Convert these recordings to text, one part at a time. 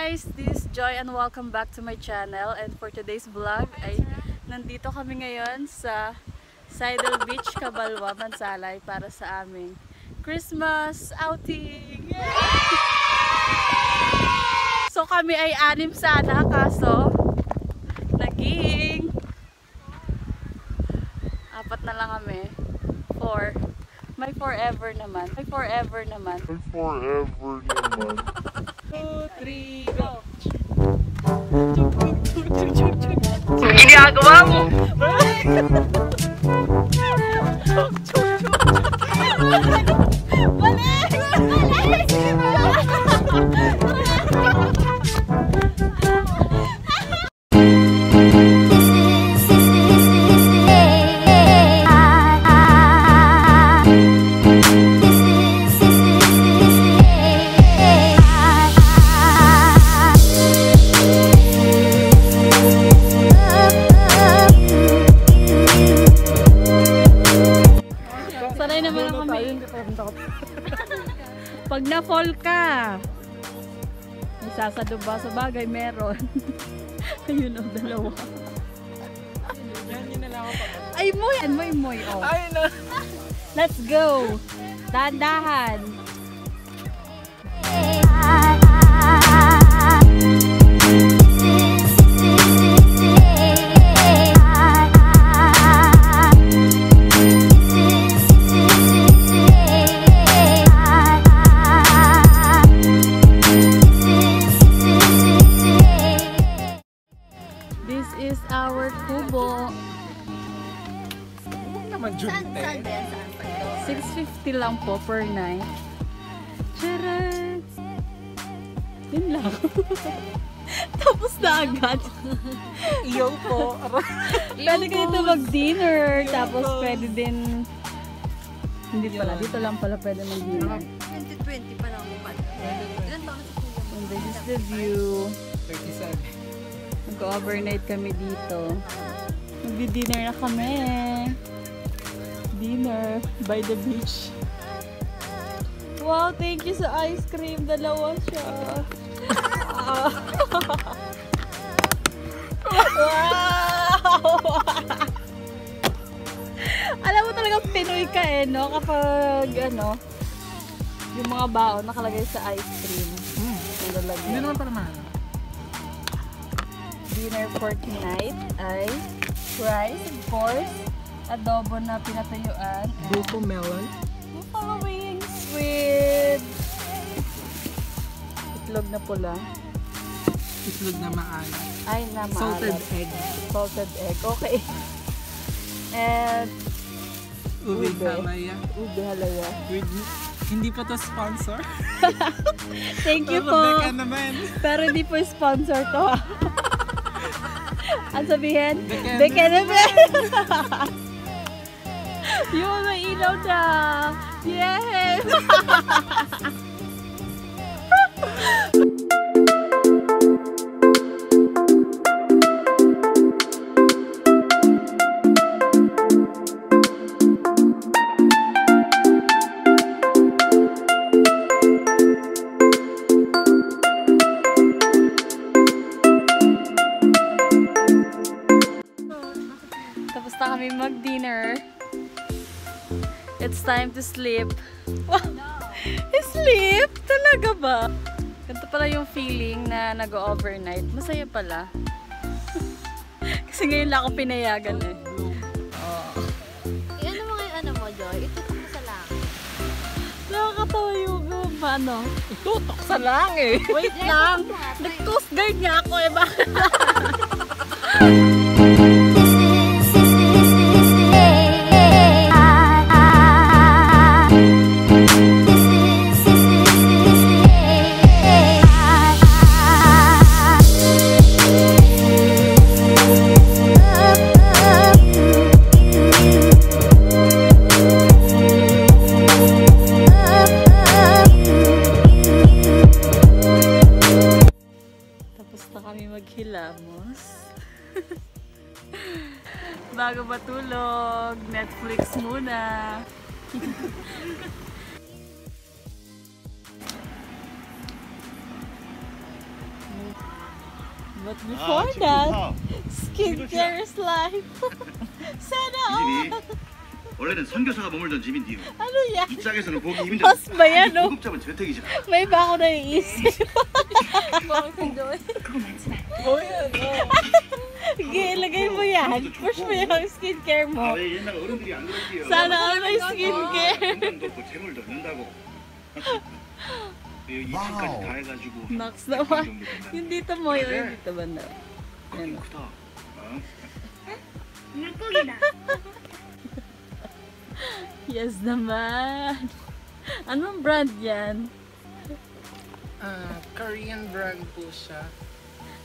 guys, this is Joy and welcome back to my channel. And for today's vlog ay nandito kami ngayon sa Sidle Beach, Cabalwa, Mansalay para sa aming Christmas outing. Yay! So kami ay 6 sana kaso naging 4 na lang kami. 4. May forever naman. May forever naman. May forever naman. 2, 3, go! Ginagawa mo! Pag na-fall ka, may sasado ba? Sa bagay, meron. Ayun o, dalawa. Ay, moy! Moy, oh. Ay, no. Let's go! Dahan-dahan! This is our kubo. 650 lang po per night. Charan! Yun lang. Tapos na agad. Iyo po. Pwede kayo ito mag-dinner. Tapos pwede din... Hindi pala. Dito lang pala pwede mag-dinner. 2020 pa lang mo pala. Ilan taon na sa kuya mo? And this is the view. 37. Mag-overnight kami dito. Magdi-dinner na kami. Dinner by the beach. Wow, thank you sa ice cream. Dalawa siya. Wow! Alam mo talagang Pinoy ka eh, no? Kapag ano, yung mga baon nakalagay sa ice cream. Hindi naman para mahal. Dinner for tonight ay rice, of course, adobo na pinatayuan, Buko melon. buffalo wings with itlog na pula. Itlog na maalat. Ay, na maalat. Salted egg. Salted egg, okay. And Ube Ube. halaya. ube halaya. Hindi pa to sponsor. Thank you po. Beka naman. Pero hindi po sponsor to. Ang sabihin? Beka Beka naman. Yung may ilaw na. Yay! Tapos na kami mag-dinner. It's time to sleep. Wow! Sleep? Talaga ba? Ganito pala yung feeling na nag-overnight. Masaya pala. Kasi ngayon lang ako pinayagan eh. Ano mo ngayon ano mo, Joy? Itutok mo sa langit. Nakakatawa yung ano. Tutok sa langit. Wait lang! Nag-coast guard nga ako eh. Bakit? Maghilamos. Bago matulog, Netflix muna. But before that, skincare is life. Sana all. 원래는 선교사가 머물던 집인데요. Ano yan? 이 짝에서는 보기 힘든 Mas ba yan, no? 고급잡은 저택이죠. May ba ako naiisip? Oh, yan. Sige, ilagay mo yan. Push mo yung skincare mo. 왜 옛날 어른들이 안 그러지요? Sana all may skincare. 돈도 없고 재물도 없는다고. 이 층까지 다 해가지고. Max naman. Yung dito mo, yung dito ba na? 크긴 Yan. 크다. Yes naman. Anong brand yan? Korean brand po siya.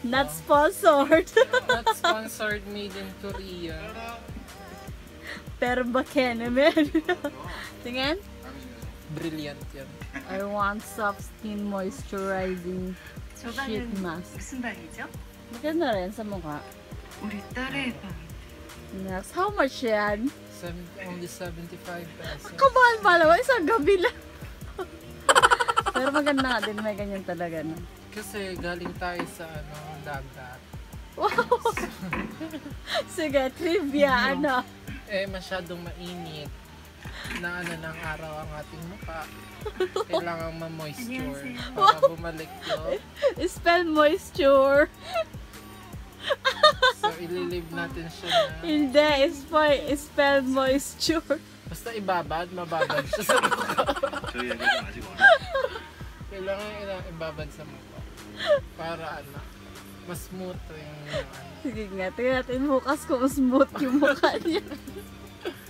Not sponsored. Not sponsored, made in Korea. Pero bakene, man. Tingin? Brilliant yan. I want soft skin moisturizing sheet mask. 무슨 방이죠? Maganda rin sa mukha. 우리 딸의 방. Next, how much yan? Only 75 pesos. Kamahal pala, isang gabi lang. Pero maganda nga din, may ganyan talaga, no? Kasi galing tayo sa dagat. Wow! Sige, trivia, ano? Masyadong mainit na ng araw ang ating mukha. Kailangan ma-moisture para bumalik yun. Spell moisture. So, ililive natin siya na. Hindi, spell moisture. Basta ibabad, mababad siya sa mukha. 저희 애들은 아직 어려. Kailangan ibabad sa mukha. Para mas smooth yung Sige nga, tingnan natin bukas kung smooth yung mukha niya.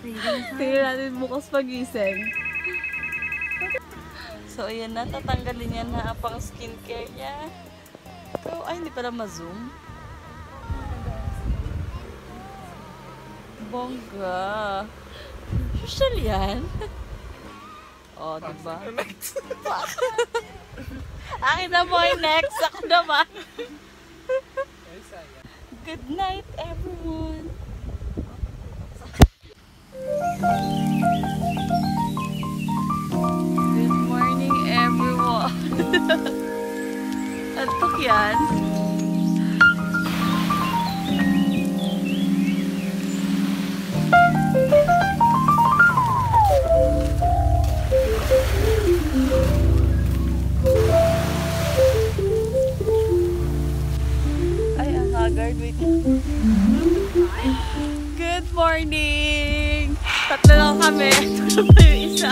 Tingnan natin bukas pagising. So, ayan na, tatanggalin niya na ang pang skincare niya. So, ay, hindi pala ma-zoom. Bongga. Social yan. O, diba? Akin na mo ay next. Ako naman. Good night, everyone. Good morning, everyone. Antok yan. Ay, ang haggard. Wait. Good morning! Tatlo lang kami. Tulog pa yung isa.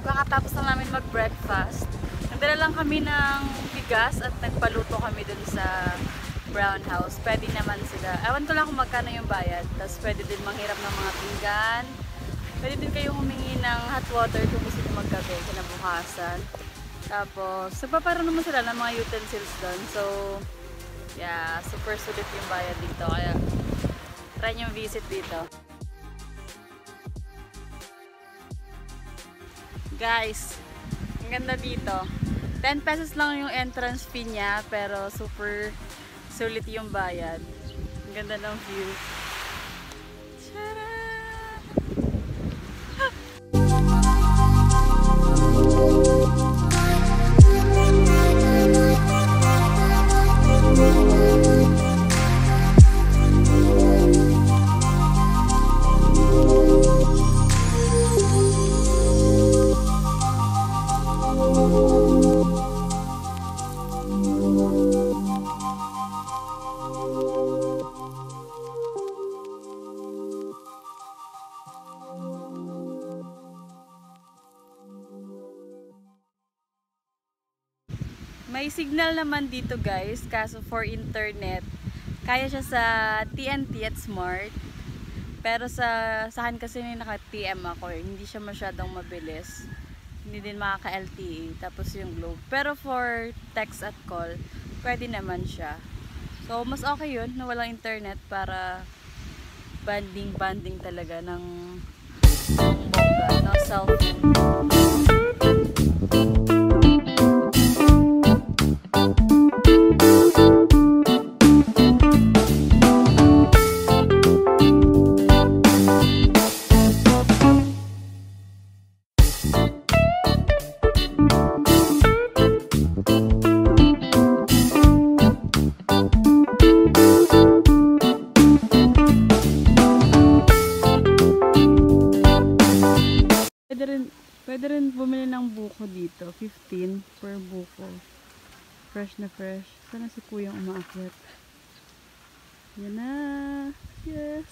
Kakatapos na namin mag-breakfast. Nagdala lang kami ng bigas at nagpaluto kami dun sa brown house. Pwede naman sila. Ewan ko lang kung magkano yung bayad. Tapos pwede din manghiram ng mga pinggan. Pwede din kayong humingi ng hot water kung gusto nyo magkape kinabukasan. Tapos, nagpaparo naman sila ng mga utensils dun. So, yeah, super sulit yung bayad dito. Kaya, try nyo visit dito. Guys, ang ganda dito. 10 pesos lang yung entrance fee niya, pero super Sulit yung bayad. Ang ganda ng view. Tara! May signal naman dito guys, kaso for internet, kaya siya sa TNT at Smart. Pero sa akin kasi naka-TM ako hindi siya masyadong mabilis. Hindi din makaka-LTE, tapos yung Globe. Pero for text at call, pwede naman siya. So mas okay yun na walang internet para banding talaga ng bongga, ng cellphone. Pwede rin bumili ng buko dito. 15 per buko. Fresh na fresh. Sana si Kuyang umaakyat. Yan na. Yes.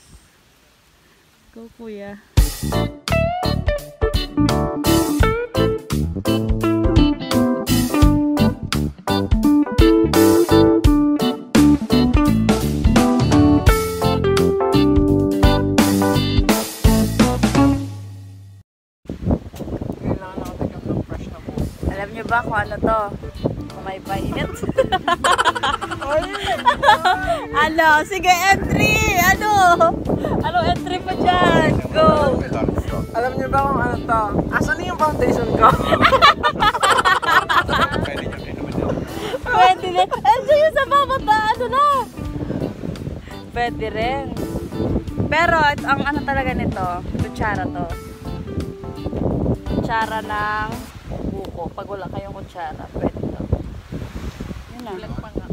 Go Kuya. Alam niyo ba kung ano to? Kung may painit? Ano? Sige, entry! Ano? Anong entry mo dyan? Go! Alam niyo ba kung ano to? Asan yung foundation ko? Pwede rin. Ano yung sa mamata? Ano na? Pwede rin. Pero, ang ano talaga nito, kutsara to. Kutsara ng buko. Pag wala kayong kutsara, pwede to. Yun na. Ilan pa nga.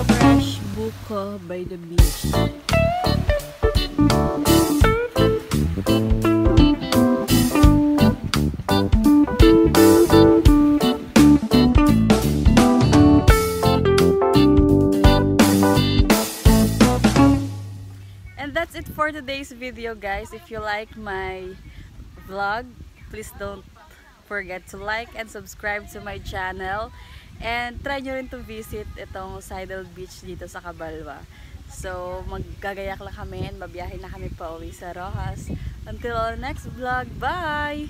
Fresh buko by the beach. And that's it for today's video guys. If you like my vlog, please don't forget to like and subscribe to my channel. And try nyo rin to visit itong Sidle Beach dito sa Cabalwa. So maggagayak lang kami and mabiyahin na kami pa uwi sa Rojas. Until our next vlog, bye!